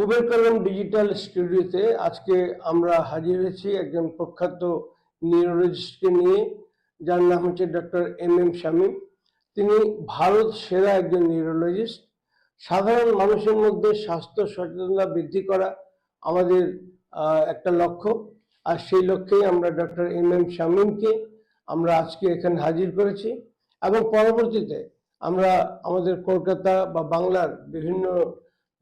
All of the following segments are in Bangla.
পুবের কলম ডিজিটাল স্টুডিওতে আজকে আমরা হাজির হয়েছি একজন প্রখ্যাত নিউরোলজিস্টকে নিয়ে, যার নাম হচ্ছে ডক্টর এম শামীম। তিনি ভারত সেরা একজন নিউরোলজিস্ট। সাধারণ মানুষের মধ্যে স্বাস্থ্য সচেতনতা বৃদ্ধি করা আমাদের একটা লক্ষ্য, আর সেই লক্ষ্যেই আমরা ডক্টর এম শামীমকে আমরা আজকে এখানে হাজির করেছি এবং পরবর্তীতে আমরা আমাদের কলকাতা বা বাংলার বিভিন্ন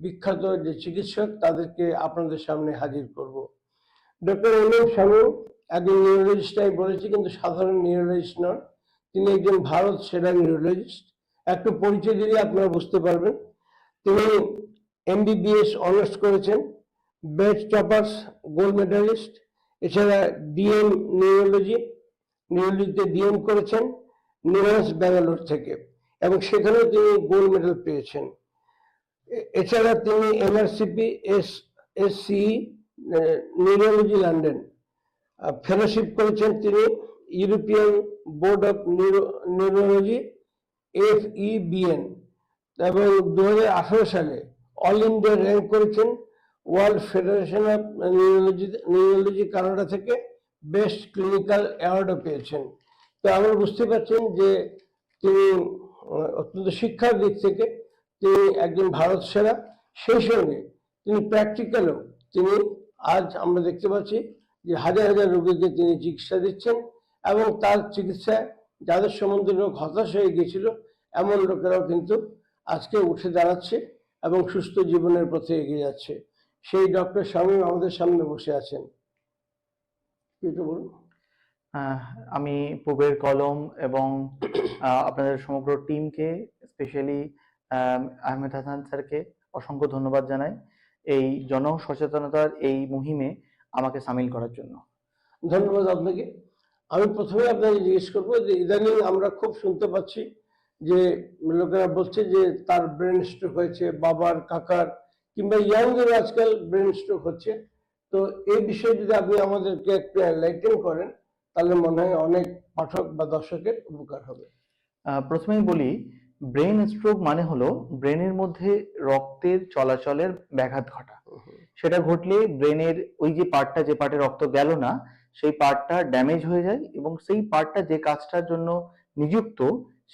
বিখ্যাত যে চিকিৎসক তাদেরকে আপনাদের সামনে হাজির করব। ডক্টর এম শামীম একজন নিউরোলজিস্ট, আমি বলেছি, কিন্তু সাধারণ নিউরোলজিস্ট নন। তিনি একজন ভারত সেরা নিউরোলজিস্ট। একটু পরিচয় দিলে আপনারা বুঝতে পারবেন। তিনি MBBS অনার্স করেছেন, বেস্ট টপার্স গোল্ড মেডালিস্ট, এছাড়া ডিএম নিউরোলজিতে ডিএম করেছেন নিমাস ব্যাঙ্গালোর থেকে, এবং সেখানেও তিনি গোল্ড মেডেল পেয়েছেন। এছাড়া তিনি MRCP SCE neurology London fellowship করেছেন। তিনি European board of neurology FEBN, এবং 2018 সালে অল ইন্ডিয়া র্যাঙ্ক করেছেন world federation of neurology Canada থেকে বেস্ট ক্লিনিক্যাল অ্যাওয়ার্ডও পেয়েছেন। তো আমরা বুঝতে পারছেন যে তিনি অত্যন্ত শিক্ষার দিক থেকে তিনি একজন ভারত সেরা। সেই সঙ্গে তিনি প্র্যাকটিক্যালও তিনি আজ আমরা দেখতে পাচ্ছি যে হাজার হাজার রোগীকে তিনি চিকিৎসা দিচ্ছেন, এবং তার চিকিৎসায় যাদের সম্বন্ধে লোক হতাশ হয়ে গিয়েছিল এমন লোকেরাও কিন্তু আজকে উঠে দাঁড়াচ্ছে এবং সুস্থ জীবনের পথে এগিয়ে যাচ্ছে। সেই ডক্টর শামীম আমাদের সামনে বসে আছেন। একটু বলুন। আমি পুবের কলম এবং আপনাদের সমগ্র টিমকে, স্পেশালি আহমেদ হাসান স্যারকে অসংখ্য ধন্যবাদ জানাই এই জনসচেতনতার এই মুহিমে আমাকে সামিল করার জন্য। ধন্যবাদ আপনাকে। আমি প্রথমে আপনাকে জিজ্ঞেস করবো যে ইদানিং আমরা খুব শুনতে পাচ্ছি যে লোকেরা বলছে যে তার ব্রেন স্ট্রোক হয়েছে, বাবার, কাকার কিংবা ইয়াংদের আজকাল ব্রেন স্ট্রোক হচ্ছে। তো এই বিষয়ে যদি আপনি আমাদেরকে একটু এনলাইটেন করেন তাহলে মনে হয় অনেক পাঠক বা দর্শকের উপকার হবে। প্রথমেই বলি, ব্রেন স্ট্রোক মানে হলো ব্রেনের মধ্যে রক্তের চলাচলের ব্যাঘাত ঘটা। সেটা ঘটলে ব্রেনের ওই যে পার্টটা, যে পার্টে রক্ত গেল না, সেই পার্টটা ড্যামেজ হয়ে যায় এবং সেই পার্টটা যে কাজটার জন্য নিযুক্ত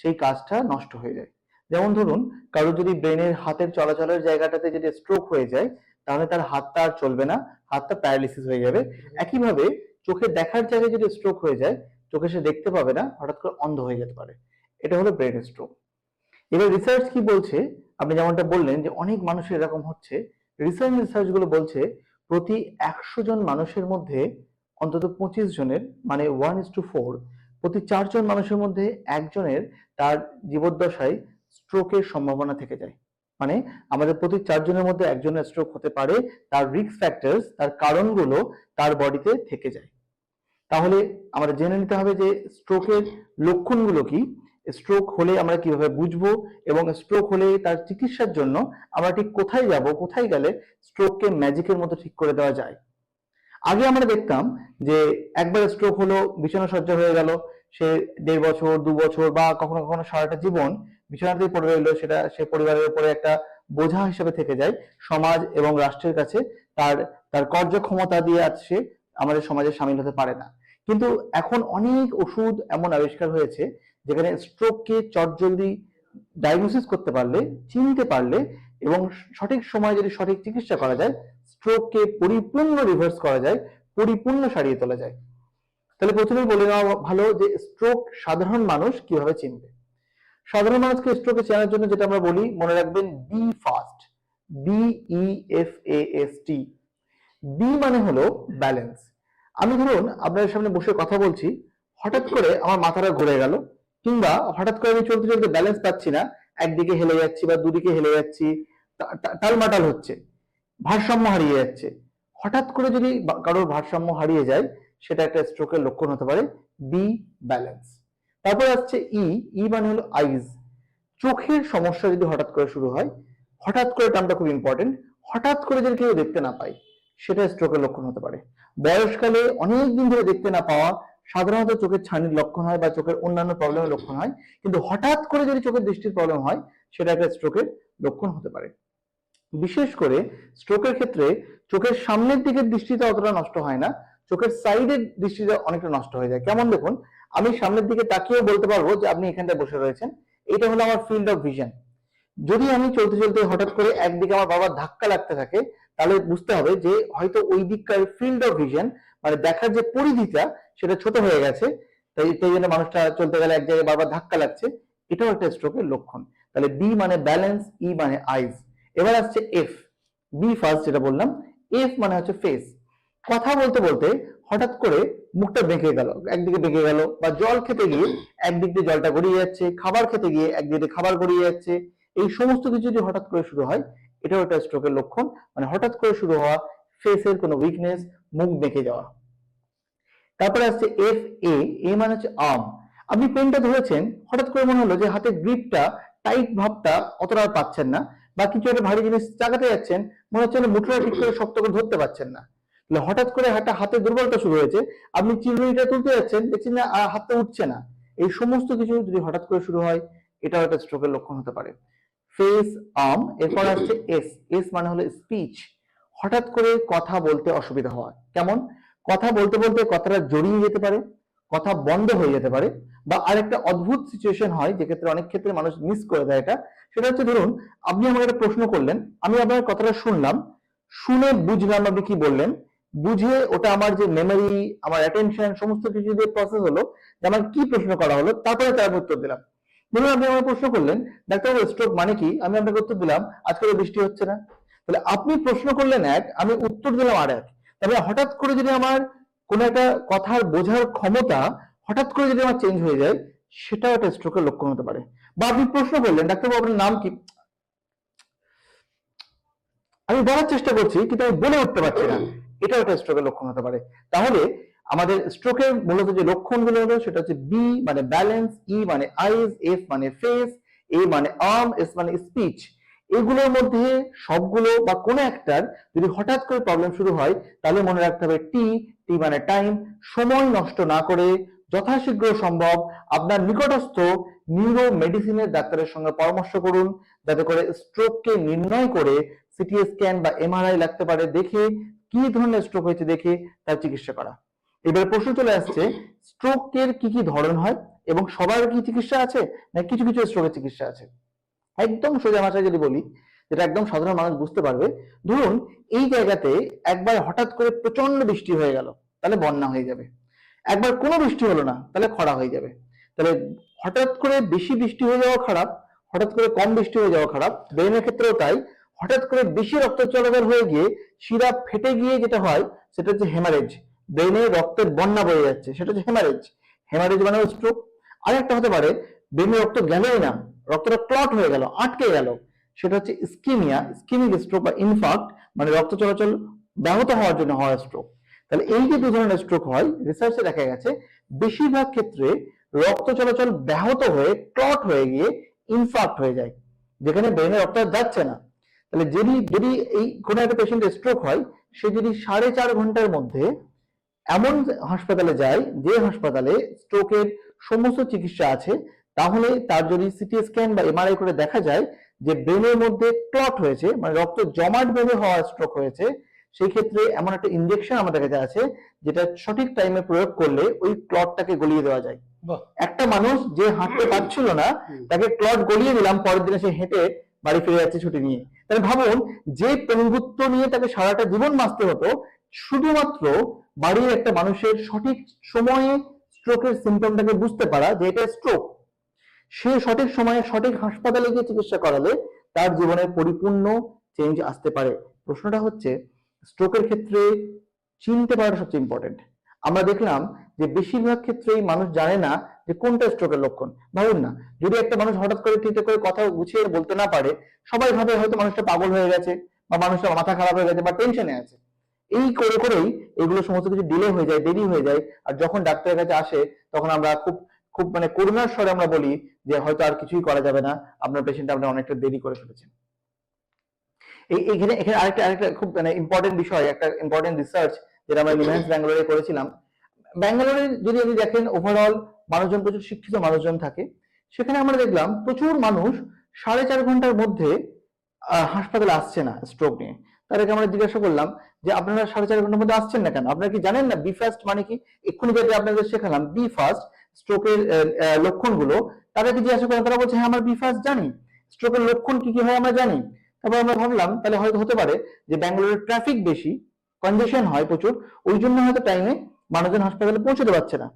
সেই কাজটা নষ্ট হয়ে যায়। যেমন ধরুন, কারো যদি ব্রেনের হাতের চলাচলের জায়গাটাতে যদি স্ট্রোক হয়ে যায় তাহলে তার হাতটা আর চলবে না, হাতটা প্যারালিসিস হয়ে যাবে। একইভাবে চোখে দেখার জায়গায় যদি স্ট্রোক হয়ে যায়, চোখে সে দেখতে পাবে না, হঠাৎ করে অন্ধ হয়ে যেতে পারে। এটা হলো ব্রেন স্ট্রোক। এবার রিসার্চ কি বলছে, আপনি যেমনটা বললেন যে অনেক মানুষের এরকম হচ্ছে, রিসার্চ গুলো বলছে প্রতি 100 জন মানুষের মধ্যে অন্তত 25 জনের, মানে 1:4, প্রতি 4 জন মানুষের মধ্যে একজনের তার জীবদ্দশায় স্ট্রোকের সম্ভাবনা থেকে যায়। মানে আমাদের প্রতি 4 জনের মধ্যে একজনের স্ট্রোক হতে পারে, তার রিস্ক ফ্যাক্টরস, তার কারণগুলো তার বডিতে থেকে যায়। তাহলে আমরা জেনে নিতে হবে যে স্ট্রোকের লক্ষণগুলো কি, স্ট্রোক হলে আমরা কিভাবে বুঝবো, এবং স্ট্রোক হলে তার চিকিৎসার জন্য আমরা ঠিক কোথায় যাব, কোথায় গেলে স্ট্রোককে ম্যাজিকের মতো ঠিক করে দেওয়া যায়। আগে আমরা দেখতাম যে একবার স্ট্রোক হলো, বিছানা সজ্জা হয়ে গেল, সে 1.5 বছর 2 বছর বা কখনো কখনো সারাটা জীবন বিছানাতেই পড়ে রইলো, সেটা সে পরিবারের উপরে একটা বোঝা হিসেবে থেকে যায়। সমাজ এবং রাষ্ট্রের কাছে তার তার কার্যক্ষমতা দিয়ে আজ সে আমাদের সমাজে সামিল হতে পারে না। কিন্তু এখন অনেক ওষুধ এমন আবিষ্কার হয়েছে যেখানে স্ট্রোককে চটজলদি ডায়াগনোসিস করতে পারলে, চিনতে পারলে এবং সঠিক সময়ে যদি সঠিক চিকিৎসা করা যায়, স্ট্রোককে পরিপূর্ণ রিভার্স করা যায়, পরিপূর্ণ সারিয়ে তোলা যায়। তাহলে প্রথমেই বলে নেওয়া ভালো যে স্ট্রোক সাধারণ মানুষ কিভাবে চিনবে। সাধারণ মানুষকে স্ট্রোকে চেনার জন্য যেটা আমরা বলি, মনে রাখবেন বি ফাস্ট, BEFAST। বি মানে হলো ব্যালেন্স। আমি ধরুন আপনাদের সামনে বসে কথা বলছি, হঠাৎ করে আমার মাথাটা ঘুরে গেল, কিংবা হঠাৎ করে আমি চলতে চলতে ব্যালেন্স পাচ্ছি না, একদিকে হেলে যাচ্ছি বা দুদিকে হেলে যাচ্ছি, টালমাটাল হচ্ছে, ভারসাম্য হারিয়ে যাচ্ছে। হঠাৎ করে যদি কারোর ভারসাম্য হারিয়ে যায়, সেটা একটা স্ট্রোকের লক্ষণ হতে পারে, বি ব্যালেন্স। তারপর আসছে ই মানে হলো আইজ। চোখের সমস্যা যদি হঠাৎ করে শুরু হয়, হঠাৎ করে টার্মটা খুব ইম্পর্টেন্ট, হঠাৎ করে যদি কেউ দেখতে না পায়, সেটা স্ট্রোকের লক্ষণ হতে পারে। বয়সকালে অনেক দিন ধরে দেখতে না পাওয়া সাধারণত চোখের ছানির লক্ষণ হয় বা চোখের অন্যান্য প্রবলেমের লক্ষণ হয়, কিন্তু হঠাৎ করে যদি চোখের দৃষ্টির প্রবলেম হয়, সেটা একটা স্ট্রোকের লক্ষণ হতে পারে। বিশেষ করে স্ট্রোকের ক্ষেত্রে চোখের সামনের দিকের দৃষ্টিটা অতটা নষ্ট হয় না, চোখের সাইডের দৃষ্টিটা অনেকটা নষ্ট হয়ে যায়। কেমন দেখুন, আমি সামনের দিকে তাকিয়েও বলতে পারবো যে আপনি এখানটায় বসে রয়েছেন, এটা হলো আমার ফিল্ড অফ ভিশন। যদি আমি চলতে চলতে হঠাৎ করে একদিকে আমার বাবার ধাক্কা লাগতে থাকে, তাহলে বুঝতে হবে যে হয়তো ওই দিককার ফিল্ড অফ ভিশন মানে দেখার যে পরিধিটা সেটা ছোট হয়ে গেছে, তাই তাই জন্য মানুষটা চলতে গেলে এক জায়গায় বারবার ধাক্কা লাগছে, এটাও একটা স্ট্রোকের লক্ষণ। তাহলে বি মানে ব্যালেন্স, ই মানে আইজ। এবার আসছে এফ। বি ফার্স্ট যেটা বললাম, এফ মানে হচ্ছে ফেস। কথা বলতে বলতে হঠাৎ করে মুখটা বেঁকে গেল, একদিকে বেঁকে গেল, বা জল খেতে গিয়ে একদিক দিয়ে জলটা গড়িয়ে যাচ্ছে, খাবার খেতে গিয়ে একদিক দিয়ে খাবার গড়িয়ে যাচ্ছে, এই সমস্ত কিছু যদি হঠাৎ করে শুরু হয়, এটাও একটা স্ট্রোকের লক্ষণ। মানে হঠাৎ করে শুরু হওয়া ফেসের কোনো উইকনেস, মুখ বেঁকে যাওয়া। তারপরে আসছে এফ এ। এ মানে হচ্ছে আর্ম। আপনি পেনটা ধরেছেন, হঠাৎ করে মনে হলো যে হাতের গ্রিপটা, টাইট ভাবটা অতটা আর পাচ্ছেন না, বা কিছু একটা ভারী জিনিস চাগাতে যাচ্ছেন, মনে হচ্ছে মুঠোটা ঠিক করে শক্ত করে ধরতে পারছেন না। তাহলে হঠাৎ করে হাতে দুর্বলতা শুরু হয়েছে, আপনি চিরুনিটা তুলতে যাচ্ছেন, দেখছেন না হাতটা উঠছে না। এই সমস্ত কিছু যদি হঠাৎ করে শুরু হয়, এটাও একটা স্ট্রোকের লক্ষণ হতে পারে। Face, arm. এরপর আসছে এস। এস মানে হলো স্পিচ। হঠাৎ করে কথা বলতে অসুবিধা হওয়া। কেমন? কথা বলতে বলতে কথাটা জড়িয়ে যেতে পারে, কথা বন্ধ হয়ে যেতে পারে, বা আরেকটা অদ্ভুত সিচুয়েশন হয় যে ক্ষেত্রে অনেক ক্ষেত্রে মানুষ মিস করে দেয় এটা। সেটা হচ্ছে, ধরুন আপনি আমাকে একটা প্রশ্ন করলেন, আমি আপনার কথাটা শুনলাম, শুনে বুঝলাম আপনি কি বললেন, বুঝে ওটা আমার যে মেমোরি, আমার অ্যাটেনশন সমস্ত কিছু দিয়ে প্রসেস হলো যে আমার কি প্রশ্ন করা হলো, তারপরে তার উত্তর দিলাম। ধরুন আপনি আমাকে প্রশ্ন করলেন, ডাক্তার স্ট্রোক মানে কি, আমি আপনাকে উত্তর দিলাম আজকে বৃষ্টি হচ্ছে না। তাহলে আপনি প্রশ্ন করলেন এক, আমি উত্তর দিলাম আর এক। তবে হঠাৎ করে যদি আমার কোনো একটা কথার বোঝার ক্ষমতা হঠাৎ করে যদি আমার চেঞ্জ হয়ে যায়, সেটাও একটা স্ট্রোকের লক্ষণ হতে পারে। বা আপনি প্রশ্ন করলেন, ডাক্তারবাবু আপনার নাম কি, আমি বলার চেষ্টা করছি কিন্তু আমি বলে উঠতে পারছি না, এটাও একটা স্ট্রোকের লক্ষণ হতে পারে। তাহলে আমাদের স্ট্রোকের মূলত যে লক্ষণগুলো হলো সেটা হচ্ছে বি মানে ব্যালেন্স, ই মানে আইজ, এফ মানে ফেস, এ মানে আর্ম, এস মানে স্পিচ। এগুলোর মধ্যে সবগুলো বা কোনো একটার যদি হঠাৎ করে প্রবলেম শুরু হয়, তাহলে মনে রাখতে হবে টি। টি মানে টাইম। সময় নষ্ট না করে যথাশীঘ্র সম্ভব আপনার নিকটস্থ নিউরো মেডিসিনের ডাক্তারের সঙ্গে পরামর্শ করুন, যাতে করে স্ট্রোককে নির্ণয় করে সিটি স্ক্যান বা এমআরআই লাগতে পারে, দেখে কি ধরনের স্ট্রোক হয়েছে দেখে তার চিকিৎসা করা। এবার প্রশ্ন চলে আসছে, স্ট্রোকের কি কি ধরন হয় এবং সবার কি চিকিৎসা আছে, না কিছু কিছু স্ট্রোকের চিকিৎসা আছে? একদম সোজা ভাষায় যদি বলি, যেটা একদম সাধারণ মানুষ বুঝতে পারবে, ধরুন এই জায়গাতে একবার হঠাৎ করে প্রচন্ড বৃষ্টি হয়ে গেল, তাহলে বন্যা হয়ে যাবে। একবার কোনো বৃষ্টি হলো না, তাহলে খরা হয়ে যাবে। তাহলে হঠাৎ করে বেশি বৃষ্টি হয়ে যাওয়া খারাপ, হঠাৎ করে কম বৃষ্টি হয়ে যাওয়া খারাপ। ব্রেনের ক্ষেত্রেও তাই, হঠাৎ করে বেশি রক্ত চলাচল হয়ে গিয়ে শিরা ফেটে গিয়ে যেটা হয় সেটা হচ্ছে হেমারেজ। ব্রেনে রক্তের বন্যা বয়ে যাচ্ছে, সেটা হচ্ছে হেমারেজ। হেমারেজ মানে স্ট্রোক। আরেকটা হতে পারে, ব্রেনে রক্ত গেলই না, রক্তটা ক্লট হয়ে গেল, আটকে গেল, সেটা হচ্ছে ইস্কিমিয়া, ইস্কিমিক স্ট্রোক বা ইনফার্ক্ট, মানে রক্ত চলাচল ব্যাহত হওয়ার জন্য হওয়া স্ট্রোক। তাহলে এই যে দু ধরনের স্ট্রোক হয়, রিসার্চে দেখা গেছে বেশিরভাগ ক্ষেত্রে রক্ত চলাচল ব্যাহত হয়ে ক্লট হয়ে গিয়ে ইনফার্ক্ট হয়ে যায়, যেখানে ব্রেনে রক্ত যাচ্ছে না। তাহলে যদি যদি এই কোনো একটা পেশেন্টের স্ট্রোক হয়, সে যদি 4.5 ঘন্টার মধ্যে এমন হাসপাতালে যায় যে হাসপাতালে স্ট্রোকের সমস্ত চিকিৎসা আছে, তাহলে তার যদি সিটি স্ক্যান বা এমআরআই করে দেখা যায় যে ব্রেনের মধ্যে ক্লট হয়েছে, মানে রক্ত জমাট বেঁধে হওয়া স্ট্রোক হয়েছে, সেই ক্ষেত্রে এমন একটা ইনজেকশন আমাদের কাছে আছে যেটা সঠিক টাইমে প্রয়োগ করলে ওই ক্লটটাকে গলিয়ে দেওয়া যায়। একটা মানুষ যে হাঁটতে পারছিল না, তাকে ক্লট গলিয়ে দিলাম, পরের দিনে সে হেঁটে বাড়ি ফিরে যাচ্ছে ছুটি নিয়ে। তাহলে ভাবুন, যে পঙ্গুত্ব নিয়ে তাকে সারাটা জীবন বাঁচতে হতো, শুধুমাত্র বাড়ির একটা মানুষের সঠিক সময়ে স্ট্রোকের সিমটমটাকে বুঝতে পারা যে এটা স্ট্রোক, সে সঠিক সময়ে সঠিক হাসপাতালে গিয়ে চিকিৎসা করালে তার জীবনে পরিপূর্ণ চেঞ্জ আসতে পারে। প্রশ্নটা হচ্ছে, স্ট্রোকের ক্ষেত্রে চিনতে পারাটা সবচেয়ে ইম্পর্টেন্ট। আমরা দেখলাম যে বেশিরভাগ ক্ষেত্রেই মানুষ জানে না যে কোনটা স্ট্রোকের লক্ষণ। ভাবুন না, যদি একটা মানুষ হঠাৎ করে ঠিক করে কথা গুছিয়ে বলতে না পারে, সবাই ভাবে হয়তো মানুষটা পাগল হয়ে গেছে, বা মানুষটা মাথা খারাপ হয়ে গেছে, বা টেনশনে আছে। এই করে করেই এগুলো সমস্ত কিছু ডিলে হয়ে যায়, দেরি হয়ে যায়। আর যখন ডাক্তারের কাছে আসে, তখন আমরা খুব খুব মানে করুণার স্বরে আমরা বলি যে হয়তো আর কিছুই করা যাবে না, আপনার পেশেন্ট আপনি অনেকটা দেরি করে ফেলেছেন। এখানে এখানে আরেকটা আরেকটা খুব মানে ইম্পর্টেন্ট বিষয়, একটা ইম্পর্টেন্ট রিসার্চ যেটা আমরা লিমেন্স ব্যাঙ্গালোরে করেছিলাম। ব্যাঙ্গালোরে যদি আপনি দেখেন, ওভারঅল মানুষজন প্রচুর শিক্ষিত মানুষজন থাকে। সেখানে আমরা দেখলাম প্রচুর মানুষ 4.5 ঘন্টার মধ্যে হাসপাতালে আসছে না স্ট্রোক নিয়ে, তাদেরকে আমরা জিজ্ঞাসা করলাম যে আপনারা 4.5 ঘন্টার মধ্যে আসছেন না কেন, আপনারা কি জানেন না বি ফার্স্ট মানে কি? এক্ষুনি যেটা আপনাদের শেখালাম বি ফার্স্ট স্ট্রোকের লক্ষণগুলো, তাদেরকে জিজ্ঞাসা করলাম, তারা বলছে হ্যাঁ আমরা বি ফার্স্ট জানি, স্ট্রোকের লক্ষণ কি কি হয় আমরা জানি। তারপর আমরা ভাবলাম তাহলে হয়তো হতে পারে যে ব্যাঙ্গালোরের ট্রাফিক বেশি, কনজেশন হয় প্রচুর, ওই জন্য হয়তো টাইমে মানুষজন হাসপাতালে পৌঁছতে পারছে না।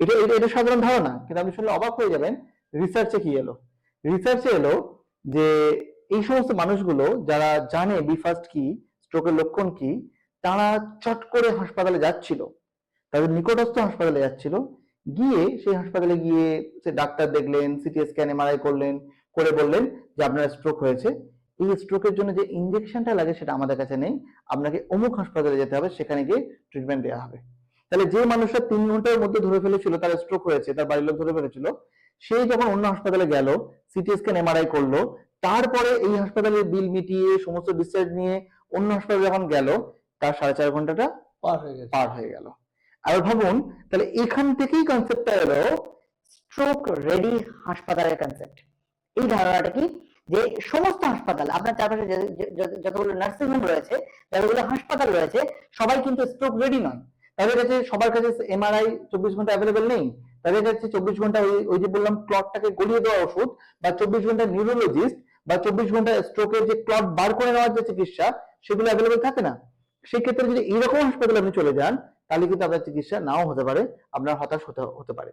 এটা এটা এটা সাধারণ ধারণা, কিন্তু আপনি শুনলে অবাক হয়ে যাবেন রিসার্চে কি এলো। রিসার্চে এলো যে এই সমস্ত মানুষগুলো যারা জানে বি ফার্স্ট কি, স্ট্রোকের লক্ষণ কি, তারা চট করে হাসপাতালে যাচ্ছিল, তাদের নিকটস্থ হাসপাতালে যাচ্ছিল, গিয়ে সেই হাসপাতালে গিয়ে সে ডাক্তার দেখলেন, সিটি স্ক্যান এমআরআই করলেন, করে বললেন যে আপনার স্ট্রোক হয়েছে, এই স্ট্রোকের জন্য যে ইনজেকশনটা লাগে সেটা আমাদের কাছে নেই, আপনাকে অমুক হাসপাতালে যেতে হবে, সেখানে গিয়ে ট্রিটমেন্ট দেওয়া হবে। তাহলে যে মানুষটা 3 ঘন্টার মধ্যে ধরে ফেলেছিল তার স্ট্রোক হয়েছে, তার বাড়ির লোক ধরে ফেলেছিল, সেই যখন অন্য হাসপাতালে গেল, সিটি স্ক্যান এমআরআই করলো, তারপরে এই হাসপাতালের বিল মিটিয়ে সমস্ত ডিসচার্জ নিয়ে অন্য হাসপাতালে যখন গেল, তার 4.5 ঘন্টাটা পার হয়ে গেল। আর ভাবুন, তাহলে এখান থেকেই কনসেপ্টটা এলো স্ট্রোক রেডি হাসপাতালের কনসেপ্ট। এই ধারণাটা কি, যে সমস্ত হাসপাতাল আপনার চারপাশে যতগুলো নার্সিং হোম রয়েছে, যতগুলো হাসপাতাল রয়েছে, সবাই কিন্তু স্ট্রোক রেডি নয়। তাদের কাছে সবার কাছে এমআরআই 24 ঘন্টা অ্যাভেলেবেল নেই, তাদের কাছে 24 ঘন্টা ওই যে বললাম ক্লটটাকে গড়িয়ে দেওয়া ওষুধ, বা 24 ঘন্টা নিউরোলজিস্ট, বা 24 ঘন্টা স্ট্রোকের যে ক্লট বার করে নেওয়ার যে চিকিৎসা, সেগুলো অ্যাভেলেবেল থাকে না। সেক্ষেত্রে যদি এরকম হাসপাতালে আপনি চলে যান, তাহলে কিন্তু আপনার চিকিৎসা নাও হতে পারে, আপনার হতাশ হতে পারে।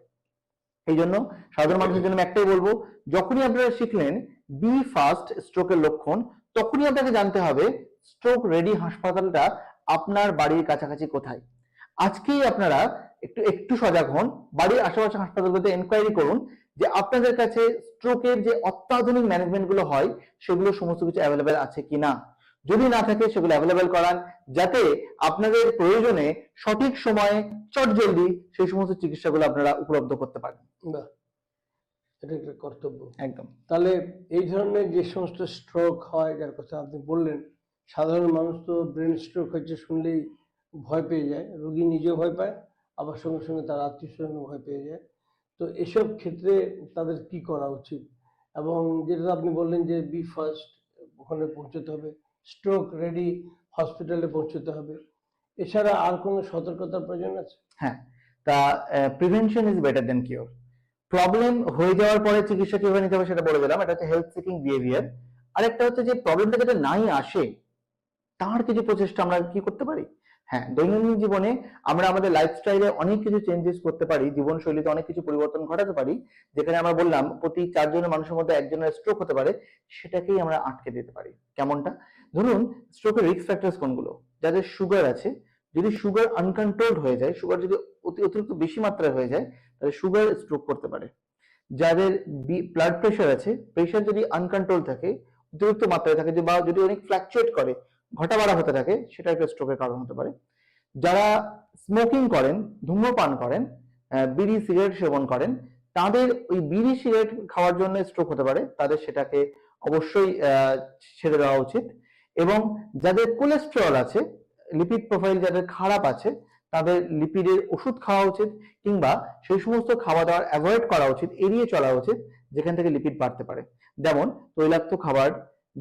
এই জন্য সাধারণ মানুষের জন্য আমি একটাই বলবো, যখনই আপনারা শিখলেন বি ফার্স্ট স্ট্রোকের লক্ষণ, তখনই আপনাকে জানতে হবে স্ট্রোক রেডি হাসপাতালটা আপনার বাড়ির কাছাকাছি কোথায়। আজকেই আপনারা একটু একটু সজাগ হন, বাড়ির আশেপাশে হাসপাতালগুলোতে এনকোয়ারি করুন যে আপনাদের কাছে স্ট্রোকের যে অত্যাধুনিক ম্যানেজমেন্ট গুলো হয়, সেগুলো সমস্ত কিছু অ্যাভেলেবেল আছে কিনা। যদি না থাকে সেগুলো অ্যাভেলেবেল করান, যাতে আপনাদের প্রয়োজনে সঠিক সময়ে চটজলদি সেই সমস্ত চিকিৎসাগুলো আপনারা উপলব্ধ করতে পারেন। বাহ, এটা একটা কর্তব্য। একদম। তাহলে এই ধরনের যে সমস্ত স্ট্রোক হয়, যার কথা আপনি বললেন, সাধারণ মানুষ তো ব্রেন স্ট্রোক হচ্ছে শুনলেই ভয় পেয়ে যায়, রোগী নিজেও ভয় পায়, আবার সঙ্গে সঙ্গে তার আত্মীয় স্বজনও ভয় পেয়ে যায়। তো এসব ক্ষেত্রে তাদের কি করা উচিত? এবং যেটা আপনি বললেন যে বি ফার্স্ট ওখানে পৌঁছতে হবে, স্ট্রোক রেডি হসপিটালে পৌঁছতে হবে, এছাড়া আর কোনো সতর্কতার প্রয়োজন আছে? হ্যাঁ, তা prevention is better then cure. Problem হয়ে যাওয়ার পরে চিকিৎসা কিভাবে নিতে হবে সেটা বলে দিলাম, এটা হচ্ছে হেলথ সিকিং বিহেভিয়ার। আরেকটা হচ্ছে যে প্রবলেমটা যাতে নাই আসে, তার কিছু প্রচেষ্টা আমরা কি করতে পারি। হ্যাঁ, দৈনন্দিন জীবনে আমরা আমাদের লাইফস্টাইলে অনেক কিছু চেঞ্জেস করতে পারি, জীবনশৈলীতে অনেক কিছু পরিবর্তন ঘটাতে পারি, যেখানে আমরা বললাম প্রতি 4 জনের মানুষের মধ্যে 1 জনের স্ট্রোক হতে পারে, সেটাকেই আমরা আটকে দিতে পারি। কেমনটা? ধরুন স্ট্রোকের রিস্ক ফ্যাক্টরস কোনগুলো? যাদের সুগার আছে, যদি সুগার আনকন্ট্রোলড হয়ে যায়, সুগার যদি অতিরিক্ত বেশি মাত্রায় হয়ে যায়, তাহলে সুগার স্ট্রোক করতে পারে। যাদের ব্লাড প্রেশার আছে, প্রেশার যদি আনকন্ট্রোল থাকে, অতিরিক্ত মাত্রায় থাকে, বা যদি অনেক ফ্ল্যাকচুয়েট করে, ঘটা বাড়া হতে থাকে, সেটা একটা স্ট্রোকের কারণ হতে পারে। যারা স্মোকিং করেন, ধূমপান করেন, বিড়ি সিগারেট সেবন করেন, তাদের ওই বিড়ি সিগারেট খাওয়ার জন্য স্ট্রোক হতে পারে, তাদের সেটাকে অবশ্যই ছেড়ে দেওয়া উচিত। এবং যাদের কোলেস্টেরল আছে, লিপিড প্রোফাইল যাদের খারাপ আছে, তাদের লিপিডের ওষুধ খাওয়া উচিত, কিংবা সেই সমস্ত খাওয়া দাওয়ার অ্যাভয়েড করা উচিত, এড়িয়ে চলা উচিত যেখান থেকে লিপিড বাড়তে পারে। যেমন তৈলাক্ত খাবার,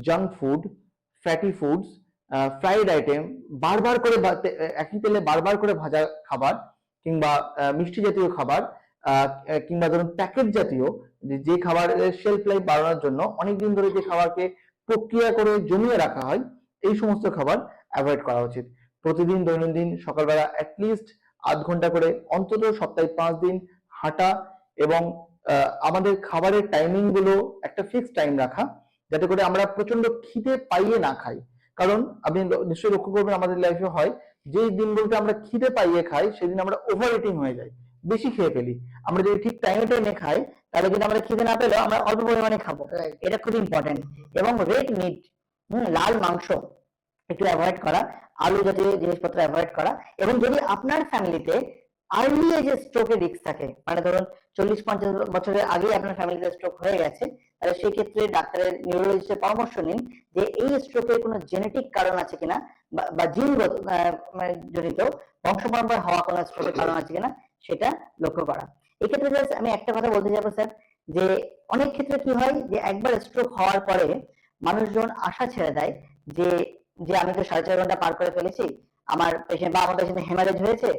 junk food, fatty foods, fried item, বারবার করে একই তেলে বারবার করে ভাজা খাবার, কিংবা মিষ্টি জাতীয় খাবার, কিংবা ধরুন প্যাকেট জাতীয় যে খাবারের শেলফ লাইফ বাড়ানোর জন্য অনেকদিন ধরে যে খাবারকে প্রক্রিয়া করে জমিয়ে রাখা হয়, এই সমস্ত খাবার অ্যাভয়েড করা উচিত। প্রতিদিন দৈনন্দিন সকালবেলা অ্যাটলিস্ট আধ ঘন্টা করে, অন্তত সপ্তাহে 5 দিন হাঁটা, এবং আমাদের খাবারের টাইমিং গুলো একটা ফিক্সড টাইম রাখা, যাতে করে আমরা প্রচন্ড খিদে পাইয়ে না খাই। কারণ আপনি নিশ্চয়ই লক্ষ্য করবেন আমাদের লাইফে হয়, যে দিনগুলোতে আমরা খিদে পাইয়ে খাই, সেদিন আমরা ওভার ইটিং হয়ে যাই, বেশি খেয়ে ফেলি। আমরা যদি ঠিক টাইমে খাই, তাহলে কিন্তু আমরা খিদে না পেলেও আমরা অল্প পরিমাণে খাবো, এটা খুব ইম্পর্টেন্ট। এবং রেড মিট, লাল মাংস একটু অ্যাভয়েড করা, আলু জাতীয় জিনিসপত্র অ্যাভয়েড করা। এবং যদি আপনার ফ্যামিলিতে আর্লি এজে স্ট্রোকের রিস্ক থাকে, মানে ধরুন 40-50 বছরের আগেই আপনার ফ্যামিলিতে স্ট্রোক হয়ে গেছে, তাহলে সেই ক্ষেত্রে ডাক্তারের নিউরোলজিস্টের পরামর্শ নিন যে এই স্ট্রোকের কোনো জেনেটিক কারণ আছে কিনা, বা জিনগত জনিত বংশ পরম্পরা হওয়া কোনো স্ট্রোকের কারণ আছে কিনা, সেটা লক্ষ্য করা। এক্ষেত্রে জাস্ট আমি একটা কথা বলতে যাবো স্যার, যে অনেক ক্ষেত্রে কি হয় যে একবার স্ট্রোক হওয়ার পরে মানুষজন আশা ছেড়ে দেয় যে যে আমি তো 4.5 ঘন্টা পার করে ফেলেছি, আমার পেশেন্ট বা আমার পেশেন্ট হেমারেজ হয়েছে,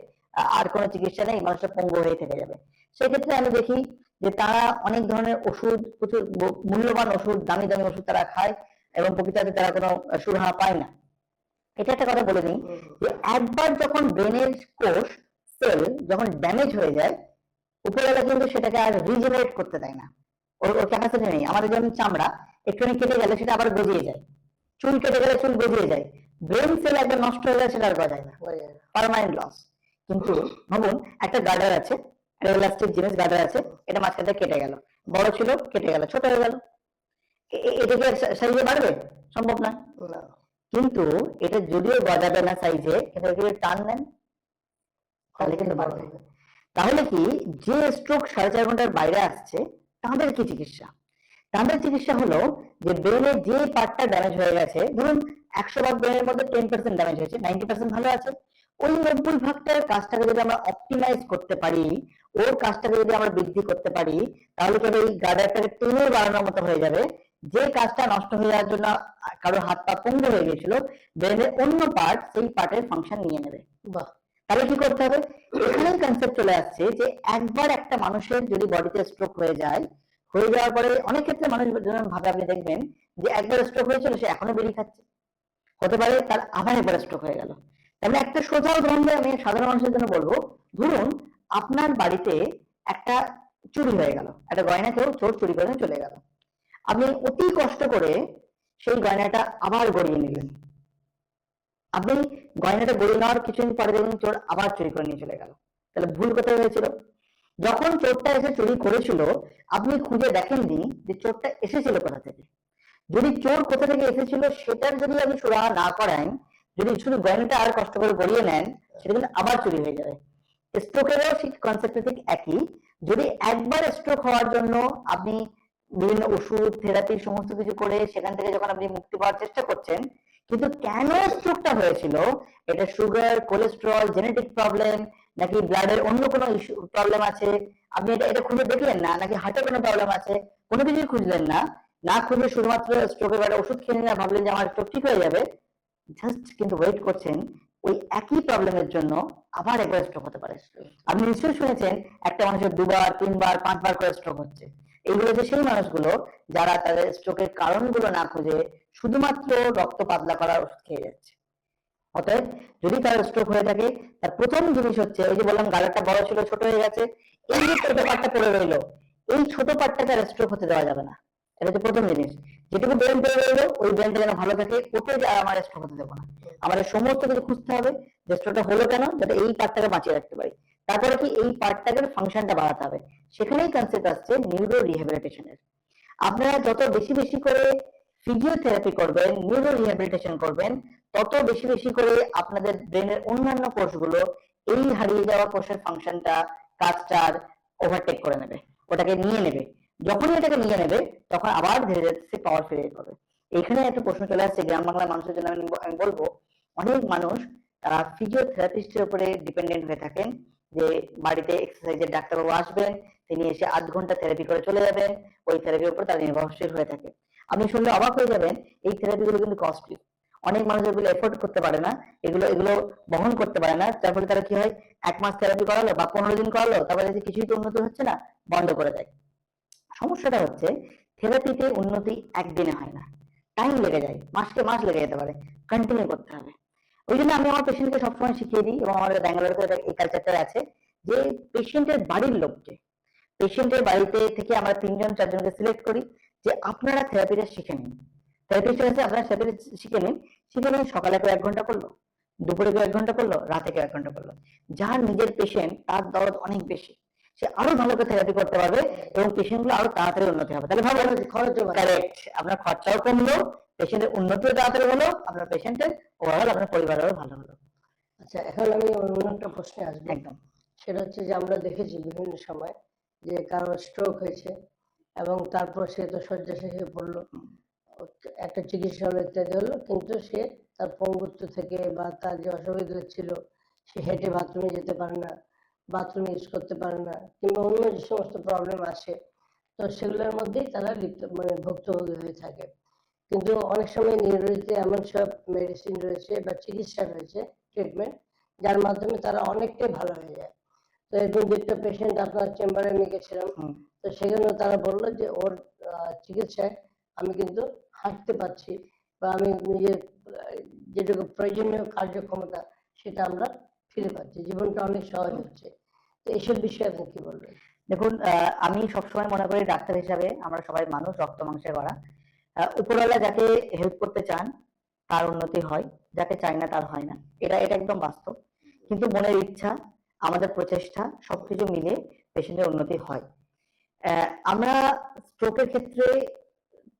আর কোনো চিকিৎসা নেই, মানুষটা পঙ্গু হয়ে থেকে যাবে। সেক্ষেত্রে আমি দেখি যে তারা অনেক ধরনের ওষুধ, প্রচুর মূল্যবান ওষুধ, দামি দামি ওষুধ তারা খায় এবং প্রকৃততে তারা কোনো সুরাহা পায় না। এটা একটা কথা বলে নিই যে একবার যখন ব্রেনের কোষ সেল যখন ড্যামেজ হয়ে যায়, উপরওয়ালা কিন্তু সেটাকে আর রিজেনারেট করতে দেয় না, ওর ক্যাপাসিটি নেই। আমাদের যেমন চামড়া একটুখানি কেটে গেলে সেটা আবার গজিয়ে যায়, চুল কেটে গেলে চুল গজিয়ে যায়, ব্রেন সেল একবার নষ্ট হয়ে গেলে সেটা আর গজায় না, পার্মানেন্ট লস। কিন্তু ভাবুন একটা গার্ডার আছে, একটা ইলাস্টিক জিনিস গার্ডার আছে, এটা মাঝখান থেকে কেটে গেল, বড় ছিল কেটে গেল, ছোট হয়ে গেল, এটা কি সাইজে বাড়বে? সম্ভব না। কিন্তু এটা যদিও গজাবে না সাইজে, এটা যদি টান দেন তাহলে কিন্তু বাড়বে। তাহলে কি যে স্ট্রোক 4.5 ঘন্টার বাইরে আসছে তাদের কি চিকিৎসা? তাদের চিকিৎসা হলো যে ব্রেনের যে পার্টটা ড্যামেজ হয়ে গেছে, ধরুন 100 ভাগ ব্রেনের মধ্যে 10% ড্যামেজ হয়েছে, 90% ভালো আছে, ওই 90% কাজটাকে যদি আমরা অপটিমাইজ করতে পারি, ওর কাজটাকে যদি আমরা বৃদ্ধি করতে পারি, তাহলে কি এই গার্ডারটাকে টেনে বাড়ানোর মতো হয়ে যাবে। যে কাজটা নষ্ট হয়ে যাওয়ার জন্য কারো হাত পা পঙ্গু হয়ে গিয়েছিল, ব্রেনের অন্য পার্ট সেই পার্টের ফাংশন নিয়ে নেবে। বাহ! তাহলে কি করতে হবে? এখানেই কনসেপ্ট চলে আসছে যে একবার একটা মানুষের যদি বডিতে স্ট্রোক হয়ে যায়, হয়ে যাওয়ার পরে অনেক ক্ষেত্রে মানুষ ভাবে, আপনি দেখবেন যে একবার স্ট্রোক হয়েছিল সে এখনো বিড়ি খাচ্ছে, হতে পারে তার আবার একবার স্ট্রোক হয়ে গেল। তাহলে একটা সোজা উদাহরণ দিয়ে আমি সাধারণ মানুষের জন্য বলবো, ধরুন আপনার বাড়িতে একটা চুরি হয়ে গেল, একটা গয়না কেউ চোর চুরি করে চলে গেল, আপনি অতি কষ্ট করে সেই গয়নাটা আবার গড়িয়ে নিলেন, আপনি গয়নাটা গড়িয়ে নেওয়ার কিছুদিন পরে দেখুন চোর আবার চুরি করে নিয়ে চলে গেল। তাহলে ভুল কোথায় হয়েছিল? যখন চোরটা এসে চুরি করেছিল আপনি খুঁজে দেখেননি যে চোরটা এসেছিল কোথা থেকে। যদি চোর কোথা থেকে এসেছিল সেটার যদি আপনি সুরাহা না করেন, যদি শুধু গয়নাটা আর কষ্ট করে গড়িয়ে নেন, সেটা কিন্তু আবার চুরি হয়ে যাবে। স্ট্রোকেরও ঠিক কনসেপ্ট ঠিক একই। যদি একবার স্ট্রোক হওয়ার জন্য আপনি বিভিন্ন ওষুধ, থেরাপি সমস্ত কিছু করে সেখান থেকে যখন আপনি মুক্তি পাওয়ার চেষ্টা করছেন, কিন্তু কেন স্ট্রোকটা হয়েছিল, এটা সুগার, কোলেস্টেরল, জেনেটিক প্রবলেম, নাকি ব্লাডের অন্য কোনো ইস্যু প্রবলেম আছে, আপনি এটা খুঁজে দেখলেন না, নাকি হার্টের কোনো প্রবলেম আছে, কোনো কিছুই খুঁজলেন না, না খুঁজে শুধুমাত্র স্ট্রোকের একটা ওষুধ খেয়ে নিয়ে ভাবলেন যে আমার স্ট্রোক ঠিক হয়ে যাবে, জাস্ট কিন্তু ওয়েট করছেন, ওই একই প্রবলেমের জন্য আবার একবার স্ট্রোক হতে পারে। আপনি নিশ্চয়ই শুনেছেন একটা মানুষের 2বার, 3বার, 5বার করে স্ট্রোক হচ্ছে। এইগুলো হচ্ছে সেই মানুষগুলো যারা তাদের স্ট্রোকের কারণগুলো না খুঁজে শুধুমাত্র রক্ত পাতলা করার ওষুধ খেয়ে যাচ্ছে। অতএব যদি তার স্ট্রোক হয়ে থাকে, তার প্রথম জিনিস হচ্ছে, ওই যে বললাম গালাটা বড় ছিল ছোট হয়ে গেছে, এই যে ছোট পার্টটা পড়ে রইলো, এই ছোট পার্টটাকে আর স্ট্রোক হতে দেওয়া যাবে না। এটা হচ্ছে প্রথম জিনিস। যেটুকু ব্রেন পড়ে রইলো ওই ব্রেনটা যেন ভালো থাকে, ওকে আর আমার স্ট্রোক হতে দেবো না। আমাদের সমস্ত কিছু খুঁজতে হবে যে স্ট্রোকটা হলো কেন, যাতে এই পার্টটাকে বাঁচিয়ে রাখতে পারি। তারপরে কি এই পার্টটাকে ফাংশনটা বাড়াতে হবে। সেখানেই কনসেপ্ট আসছে নিউরো রিহ্যাবিলিটেশনের। আপনারা যত বেশি বেশি করে ফিজিওথেরাপি করবেন, নিউরো রিহ্যাবিলিটেশন করবেন, তত বেশি বেশি করে আপনাদের ব্রেনের অন্যান্য কোষগুলো এই হারিয়ে যাওয়া কোষের ফাংশনটা, কাজটার ওভারটেক করে নেবে, ওটাকে নিয়ে নেবে। যখনই এটাকে নিয়ে নেবে তখন আবার ধীরে ধীরে সে পাওয়ার ফিরে পাবে। এখানে একটা প্রশ্ন চলে আসছে গ্রাম বাংলার মানুষের জন্য, আমি বলবো অনেক মানুষ তারা ফিজিওথেরাপিস্টের উপরে ডিপেন্ডেন্ট হয়ে থাকেন, যে বাড়িতে এক্সারসাইজের ডাক্তারবাবু আসবেন, তিনি এসে আধ ঘন্টা থেরাপি করে চলে যাবেন, ওই থেরাপির উপর তারা নির্ভরশীল হয়ে থাকে। আপনি শুনলে অবাক হয়ে যাবেন, এই থেরাপিগুলো কিন্তু কস্টলি। অনেক মানুষ এগুলো এফোর্ড করতে পারে না, এগুলো বহন করতে পারে না, তার ফলে তারা কি হয়, 1 মাস থেরাপি করালো বা 15 দিন করালো, তারপরে যদি কিছুই তো উন্নতি হচ্ছে না, বন্ধ করে দেয়। সমস্যাটা হচ্ছে থেরাপিতে উন্নতি একদিনে হয় না, টাইম লেগে যায়, মাসকে মাস লেগে যেতে পারে, কন্টিনিউ করতে হবে। ওই জন্য আমি আমার পেশেন্টকে সবসময় শিখিয়ে দিই, এবং আমাদের ব্যাঙ্গালোরে এই কালচারটা আছে যে পেশেন্টের বাড়ির লোককে, পেশেন্টের বাড়িতে থেকে আমরা 3জন 4জনকে সিলেক্ট করি যে আপনারা থেরাপিটা শিখে নিন। থেরাপিস্ট আছে, আপনারা থেরাপি শিখে নিন, শিখে নিন, সকালে কেউ 1 ঘন্টা করলো, দুপুরে কেউ 1 ঘন্টা করলো, রাতে কেউ 1 ঘন্টা করলো। যার নিজের পেশেন্ট তার দরদ অনেক বেশি, সে আরো ভালো করে থেরাপি করতে পারবে এবং পেশেন্ট গুলো আরো তাড়াতাড়ি উন্নতি হবে। তাহলে ভালো খরচ, কারেক্ট, আপনার খরচাও কমলো, পেশেন্টের উন্নতিও তাড়াতাড়ি হলো, আপনার পেশেন্টের ওভারঅল আপনার পরিবারেরও ভালো হলো। আচ্ছা, এখন আমি অন্য একটা প্রশ্নে আসবো। একদম। সেটা হচ্ছে যে আমরা দেখেছি বিভিন্ন সময় যে কারো স্ট্রোক হয়েছে এবং তারপর সে তো শয্যাশায়ী হয়ে পড়লো, একটা চিকিৎসা হলো, ইত্যাদি হলো, কিন্তু সে তার পঙ্গুত্ব থেকে বা তার যে অসুবিধা ছিল, সে হেঁটে বাথরুমে যেতে পারে না, বাথরুম ইউজ করতে পারে না, কিংবা অন্য যে সমস্ত প্রবলেম আসে, তো সেগুলোর মধ্যেই তারা লিপ্ত ভুক্তভোগী হয়ে থাকে। কিন্তু অনেক সময় নিউরোতে এমন সব মেডিসিন রয়েছে বা চিকিৎসা রয়েছে, ট্রিটমেন্ট, যার মাধ্যমে তারা অনেকটাই ভালো হয়ে যায়। তো একদিন একটা পেশেন্ট আপনার চেম্বারে নিয়ে গেছিলাম, হুম। তো সেখানেও তারা বললো যে ওর চিকিৎসায় আমি কিন্তু হাঁটতে পারছি, বা আমি নিজের যেটুকু প্রয়োজনীয় কার্যক্ষমতা সেটা আমরা ফিরে পাচ্ছি, জীবনটা অনেক সহজ হচ্ছে। তো এইসব বিষয়ে আপনি কি বলবেন? দেখুন, আমি সবসময় মনে করি ডাক্তার হিসাবে আমরা সবাই মানুষ, রক্ত মাংসে গড়া। উপরওয়ালা যাকে হেল্প করতে চান তার উন্নতি হয়, যাকে চায় না তার হয় না, এটা এটা একদম বাস্তব। কিন্তু মনের ইচ্ছা, আমাদের প্রচেষ্টা সবকিছু মিলে পেশেন্টের উন্নতি হয়। আমরা স্ট্রোকের ক্ষেত্রে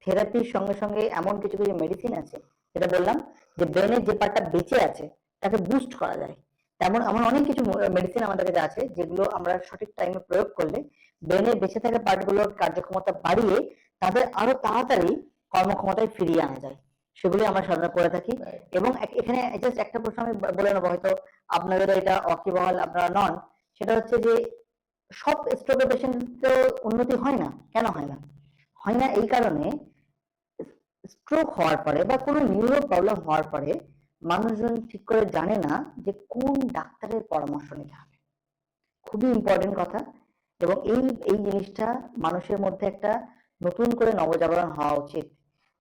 থেরাপির সঙ্গে সঙ্গে এমন কিছু কিছু মেডিসিন আছে, যেটা বললাম যে ব্রেনের যে পার্টটা বেঁচে আছে তাকে বুস্ট করা যায়। তেমন এমন অনেক কিছু মেডিসিন আমাদের কাছে আছে যেগুলো আমরা সঠিক টাইমে প্রয়োগ করলে ব্রেনের বেঁচে থাকা পার্টগুলোর কার্যক্ষমতা বাড়িয়ে তাদের আরো তাড়াতাড়ি কর্মক্ষমতায় ফিরিয়ে আনা যায়। সেগুলি আমরা সাধারণত করে থাকি। এবং এখানে জাস্ট একটা প্রশ্ন আমি বলে নেবো, হয়তো আপনাদের এটা ওয়াকিবহাল আপনারা নন, সেটা হচ্ছে যে সব স্ট্রোকের পেশেন্ট তো উন্নতি হয় না। কেন হয় না? হয় না এই কারণে, স্ট্রোক হওয়ার পরে বা কোনো নিউরো প্রবলেম হওয়ার পরে মানুষজন ঠিক করে জানে না যে কোন ডাক্তারের পরামর্শ নিতে হবে। খুবই ইম্পর্টেন্ট কথা। এবং এই এই জিনিসটা মানুষের মধ্যে একটা নতুন করে নবজাগরণ হওয়া উচিত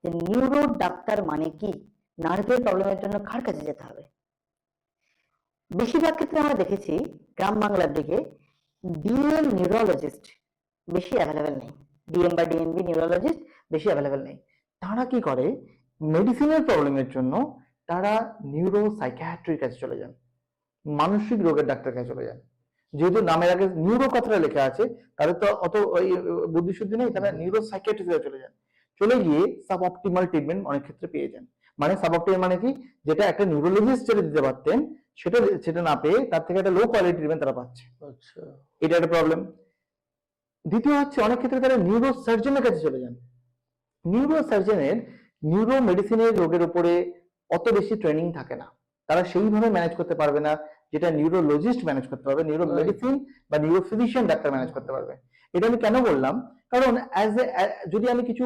যে নিউরো ডাক্তার মানে কি, নার্ভের প্রবলেমের জন্য কার কাছে যেতে হবে। বেশিরভাগ ক্ষেত্রে আমরা দেখেছি গ্রাম বাংলার দিকে ডিএম নিউরোলজিস্ট বেশি অ্যাভেলেবেল নেই, ডিএম বা ডিএনবি নিউরোলজিস্ট বেশি অ্যাভেলেবেল নেই। তারা কি করে, মেডিসিনের প্রবলেমের জন্য তারা নিউরো সাইকিয়াট্রির কাছে চলে যান, মানসিক রোগের ডাক্তার কাছে চলে যান। যেহেতু নামের আগে নিউরো কথাটা লেখা আছে, তাদের তো অত ওই বুদ্ধিশুদ্ধি নেই, তারা নিউরো সাইকিয়াট্রিস্ট কাছে চলে যান। চলে গিয়ে সাব অপটিমাল ট্রিটমেন্ট অনেক ক্ষেত্রে পেয়ে যান। মানে সাব অপটিমাল মানে কি, যেটা একটা নিউরোলজিস্ট যেটা দিতে পারতেন সেটা সেটা না পেয়ে তার থেকে একটা লো কোয়ালিটি ট্রিটমেন্ট তারা পাচ্ছে। আচ্ছা, এটা একটা প্রবলেম। দ্বিতীয় হচ্ছে, অনেক ক্ষেত্রে তারা নিউরো সার্জনের কাছে চলে যান। নিউরো সার্জনের নিউরো মেডিসিনের রোগের উপরে অত বেশি ট্রেনিং থাকে না, তারা সেইভাবে ম্যানেজ করতে পারবে না যেটা নিউরোলজিস্ট ম্যানেজ করতে পারবে, নিউরো মেডিসিন বা নিউরো ফিজিশিয়ান ডাক্তার ম্যানেজ করতে পারবে। এটা আমি কেন বললাম, কারণ যদি আমি কিছু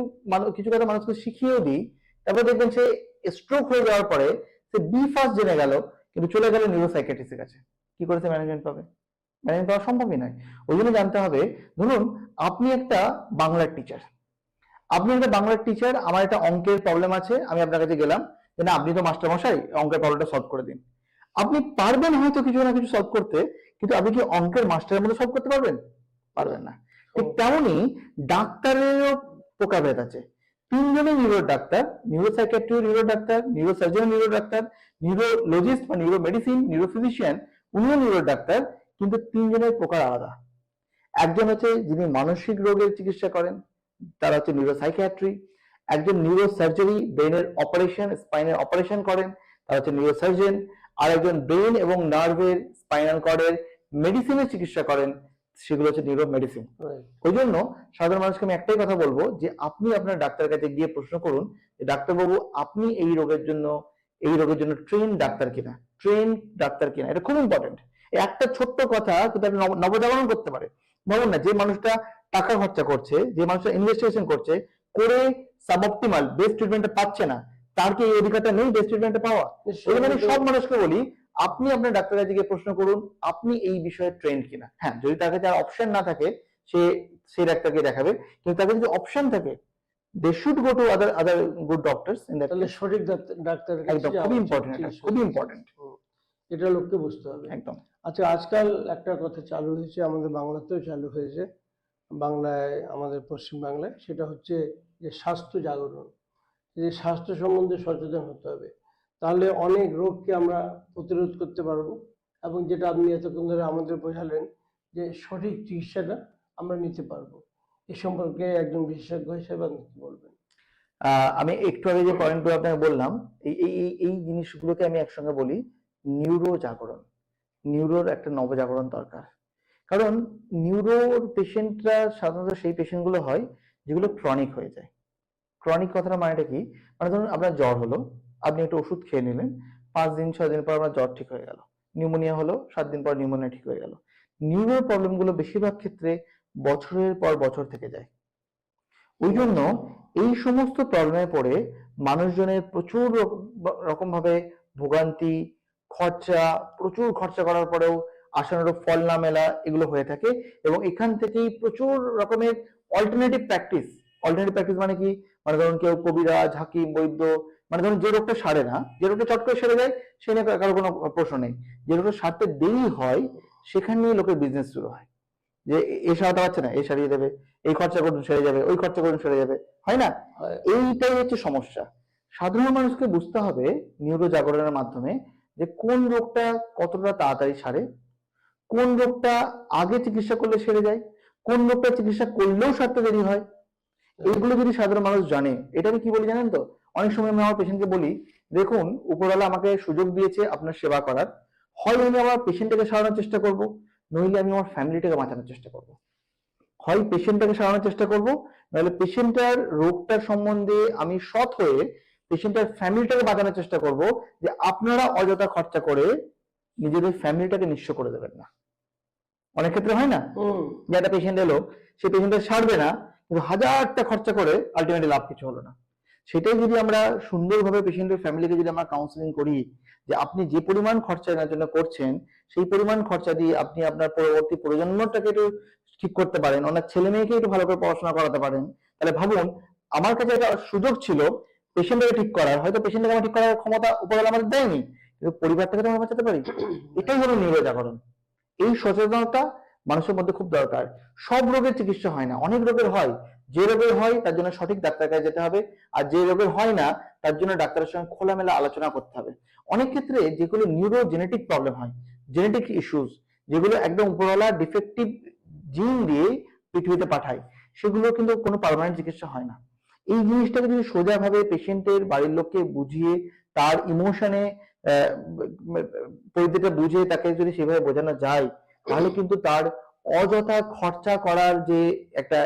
কিছু কথা মানুষকে শিখিয়েও দিই, তারপর দেখবেন সে স্ট্রোক হয়ে যাওয়ার পরে সে বি ফার্স্ট জেনে গেল কিন্তু চলে গেল নিউরো সাইকিয়াট্রিস্টের কাছে, কি করে সে ম্যানেজমেন্ট পাবে? ম্যানেজমেন্ট পাওয়া সম্ভবই নয়। ওই জন্য জানতে হবে, ধরুন আপনি একটা বাংলার টিচার, আমার একটা অঙ্কের প্রবলেম আছে, আমি আপনার কাছে গেলাম যে না আপনি তো মাস্টার মশাই, অঙ্কের প্রবলেমটা সলভ করে দিন। আপনি পারবেন হয়তো কিছু না কিছু সলভ করতে, কিন্তু আপনি কি অঙ্কের মাস্টারের মতো সলভ করতে পারবেন? পারবেন না। ঠিক তেমনই ডাক্তারেরও প্রকারভেদ আছে। তিনজনের neuro doctor, neuro psychiatry neuro doctor, neuro surgeon neuro doctor, neurologist বা নিউরো মেডিসিন নিউরো ফিজিশিয়ান উনিও নিউরো ডাক্তার, কিন্তু তিনজনের প্রকার আলাদা। একজন হচ্ছে যিনি মানসিক রোগের চিকিৎসা করেন, তারা হচ্ছে নিউরো সাইকিয়াট্রি। একজন নিউরো সার্জারি, ব্রেনের অপারেশন, স্পাইনের অপারেশন করেন, তারা হচ্ছে নিউরো সার্জন। আর একজন ব্রেন এবং নার্ভের, স্পাইনাল কর্ডের মেডিসিনের চিকিৎসা করেন, সেগুলো হচ্ছে নিউরো মেডিসিন। right. ওই জন্য সাধারণ মানুষকে আমি একটাই কথা বলবো যে আপনি আপনার ডাক্তারের কাছে গিয়ে প্রশ্ন করুন যে ডাক্তারবাবু আপনি এই রোগের জন্য ট্রেন ডাক্তার কিনা। এটা খুব ইম্পর্টেন্ট। একটা ছোট্ট কথা কিন্তু আপনি নবজাগরণ করতে পারে। ভাবুন না, যে মানুষটা টাকা খরচা করছে, যে মানুষটা ইনভেস্টিগেশন করছে, করে সাবঅপটিমাল বেস্ট ট্রিটমেন্টটা পাচ্ছে না, তার কি এই অধিকারটা নেই বেস্ট ট্রিটমেন্টটা পাওয়া? নিশ্চয়ই। এই জন্য আমি সব মানুষকে বলি, আপনি আপনার ডাক্তারের কাছে গিয়ে প্রশ্ন করুন আপনি এই বিষয়ে ট্রেন কিনা। হ্যাঁ, যদি তার কাছে আর অপশন না থাকে সে সেই ডাক্তারকে দেখাবে, কিন্তু তার কাছে যদি অপশন থাকে they should go to other good doctors in that তাহলে case. সঠিক ডাক্তারের কাছে একদম যাওয়া খুবই উচিত, ইম্পর্টেন্ট, এটা চিকিৎসা। খুবই ইম্পর্টেন্ট। এটা লোককে বুঝতে হবে। একদম। আচ্ছা, আজকাল একটা কথা চালু হয়েছে, আমাদের বাংলাতেও চালু হয়েছে, বাংলায়, আমাদের পশ্চিম বাংলায়, সেটা হচ্ছে যে স্বাস্থ্য জাগরণ। যে স্বাস্থ্য সম্বন্ধে সচেতন হতে হবে, তাহলে অনেক রোগকে আমরা প্রতিরোধ করতে পারবো। এবং যেটা আপনি এতক্ষণ ধরে আমাদের বোঝালেন যে সঠিক চিকিৎসাটা আমরা নিতে পারবো, এ সম্পর্কে একজন বিশেষজ্ঞ হিসেবে আপনি কি বলবেন? আমি একটু আগে যে পয়েন্টগুলো আপনাকে বললাম, এই জিনিসগুলোকে আমি একসঙ্গে বলি। নিউরো জাগরণ, নিউরোর একটা নবজাগরণ দরকার। কারণ নিউরোর পেশেন্টরা সাধারণত সেই পেশেন্টগুলো হয় যেগুলো ক্রনিক হয়ে যায়। ক্রনিক কথাটা মানেটা কি, মানে ধরুন আপনার জ্বর হলো, আপনি একটু ওষুধ খেয়ে নিলেন, 5 দিন 6 দিন পর আপনার জ্বর ঠিক হয়ে গেল। নিউমোনিয়া হলো, 7 দিন পর নিউমোনিয়া ঠিক হয়ে গেল। নিউরোর প্রবলেমগুলো বেশিরভাগ ক্ষেত্রে বছরের পর বছর থেকে যায়। ওই জন্য এই সমস্ত প্রবলেমে পড়ে মানুষজনের প্রচুর রকম ভাবে ভোগান্তি, খরচা, প্রচুর খরচা করার পরেও আশানুরূপ ফল না মেলা এগুলো হয়ে থাকে। এবং এখান থেকেই প্রচুর রকমের অল্টারনেটিভ প্র্যাকটিস মানে কি, মানে ধরুন কেউ কবিরাজ, হাকিম, বৈদ্য, মানে ধরুন যে রোগটা সারে না, যে রোগটা চট করে সেরে যায় সে নিয়ে কারো কোনো প্রশ্ন নেই, যে রোগটা সারতে দেরি হয় সেখান নিয়ে লোকের বিজনেস শুরু হয়, যে এ সারাতে পারছে না, এ সারিয়ে দেবে, এই খরচা করুন সেরে যাবে, ওই খরচা করুন সেরে যাবে, হয় না? হয়। এইটাই হচ্ছে সমস্যা। সাধারণ মানুষকে বুঝতে হবে নিউরো জাগরণের মাধ্যমে যে কোন রোগটা কতটা তাড়াতাড়ি সারে, কোন রোগটা আগে চিকিৎসা করলে সেরে যায়, কোন রোগটা চিকিৎসা করলেও সারতে দেরি হয়। এইগুলো যদি সাধারণ মানুষ জানে, এটা আমি কি বলি জানেন তো, অনেক সময় আমি আমার পেশেন্টকে বলি, দেখুন উপরওয়ালা আমাকে সুযোগ দিয়েছে আপনার সেবা করার, হয় আমি আমার পেশেন্টটাকে সারানোর চেষ্টা করব, নইলে আমি আমার ফ্যামিলিটাকে বাঁচানোর চেষ্টা করব। হয় পেশেন্টটাকে সারানোর চেষ্টা করব, নাহলে পেশেন্টটার রোগটার সম্বন্ধে আমি সৎ হয়ে পেশেন্টের ফ্যামিলিটাকে বাঁচানোর চেষ্টা করব, যে আপনারা অযথা খরচা করে নিজেদের ফ্যামিলিটাকে নিঃস্ব করে দেবেন না। অনেক ক্ষেত্রে হয় না যে একটা পেশেন্ট এলো, সেই পেশেন্টটা সারবে না, কিন্তু হাজারটা খরচা করে আলটিমেটলি লাভ কিছু হলো না। সেটাই যদি আমরা সুন্দরভাবে পেশেন্টের ফ্যামিলিকে যদি আমরা কাউন্সিলিং করি, যে আপনি যে পরিমাণ খরচা এনার জন্য করছেন সেই পরিমাণ খরচা দিয়ে আপনি আপনার পরবর্তী প্রজন্মটাকে একটু ঠিক করতে পারেন, ওনার ছেলে মেয়েকে একটু ভালো করে পড়াশোনা করাতে পারেন, তাহলে ভাবুন আমার কাছে একটা সুযোগ ছিল পেশেন্টটাকে ঠিক করার, হয়তো পেশেন্টটাকে আমার ঠিক করার ক্ষমতা উপরওয়ালা আমাদের দেয়নি, কিন্তু পরিবারটাকে তো আমরা বাঁচাতে পারি। এটাই হলো নিউরো জাগরণ। এই সচেতনতা মানুষের মধ্যে খুব দরকার। সব রোগের চিকিৎসা হয় না, অনেক রোগের হয়, যে রোগের হয় তার জন্য সঠিক ডাক্তার কাছে যেতে হবে, আর যে রোগের হয় না তার জন্য ডাক্তারের সঙ্গে খোলামেলা আলোচনা করতে হবে। অনেক ক্ষেত্রে যেগুলো নিউরো জেনেটিক প্রবলেম হয়, জেনেটিক ইস্যুস, যেগুলো একদম উপরওয়ালা ডিফেক্টিভ জিন দিয়ে পৃথিবীতে পাঠায়, সেগুলো কিন্তু কোনো পার্মানেন্ট চিকিৎসা হয় না। এই জিনিসটাকে যদি সোজাভাবে পেশেন্টের বাড়ির লোককে বুঝিয়ে, তার ইমোশনে পরিধিটা বুঝে তাকে যদি সেভাবে বোঝানো যায়, তাহলে কিন্তু তার অযথা খরচা করার যে একটা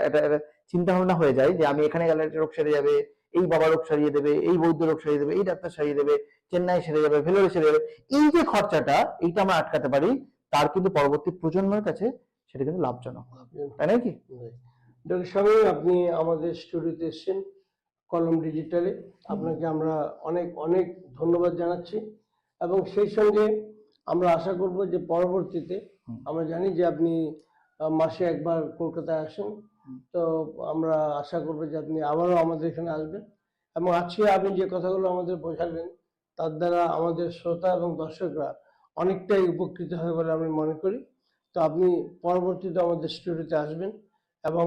চিন্তা ভাবনা হয়ে যায়, যে আমি এখানে গেলে রোগ সেরে যাবে, এই বাবা রোগ সারিয়ে দেবে, এই বৈদ্য রোগ সারিয়ে দেবে, এই ডাক্তার সারিয়ে দেবে, চেন্নাই সেরে যাবে, ভেলোরে সেরে যাবে, এই যে খরচাটা এইটা আমরা আটকাতে পারি, তার কিন্তু পরবর্তী প্রজন্মের কাছে সেটা কিন্তু লাভজনক, তাই নাকি? ডক্টর শামীম, আপনি আমাদের স্টুডিওতে এসেছেন কলম ডিজিটালে, আপনাকে আমরা অনেক অনেক ধন্যবাদ জানাচ্ছি। এবং সেই সঙ্গে আমরা আশা করব যে পরবর্তীতে, আমরা জানি যে আপনি মাসে একবার কলকাতায় আসেন, তো আমরা আশা করব যে আপনি আবারও আমাদের এখানে আসবেন। এবং আজকে আপনি যে কথাগুলো আমাদের বোঝালেন তার দ্বারা আমাদের শ্রোতা এবং দর্শকরা অনেকটাই উপকৃত হবে বলে আমি মনে করি। তো আপনি পরবর্তীতে আমাদের স্টুডিওতে আসবেন এবং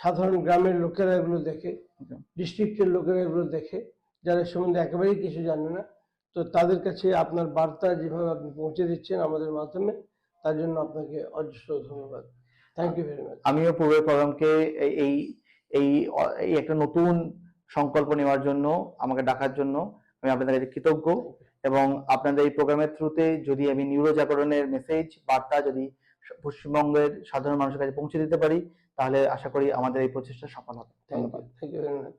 সাধারণ গ্রামের লোকেরা এগুলো দেখে, ডিস্ট্রিক্টের লোকেরা এগুলো দেখে, যারা সম্বন্ধে একেবারেই কিছু জানে না, তো তাদের কাছে আপনার বার্তা যেভাবে আপনি পৌঁছে দিচ্ছেন আমাদের মাধ্যমে, তার জন্য আপনাকে অজস্র ধন্যবাদ। Thank you very much. আমিও পূর্বের প্রোগ্রামকে এই এই এই একটা নতুন সংকল্প নেওয়ার জন্য, আমাকে ডাকার জন্য আমি আপনাদের কাছে কৃতজ্ঞ। এবং আপনাদের এই প্রোগ্রামের থ্রুতে যদি আমি নিউরো জাগরণের মেসেজ, বার্তা যদি পশ্চিমবঙ্গের সাধারণ মানুষের কাছে পৌঁছে দিতে পারি, তাহলে আশা করি আমাদের এই প্রচেষ্টা সফল হবে। ধন্যবাদ। Thank you very much.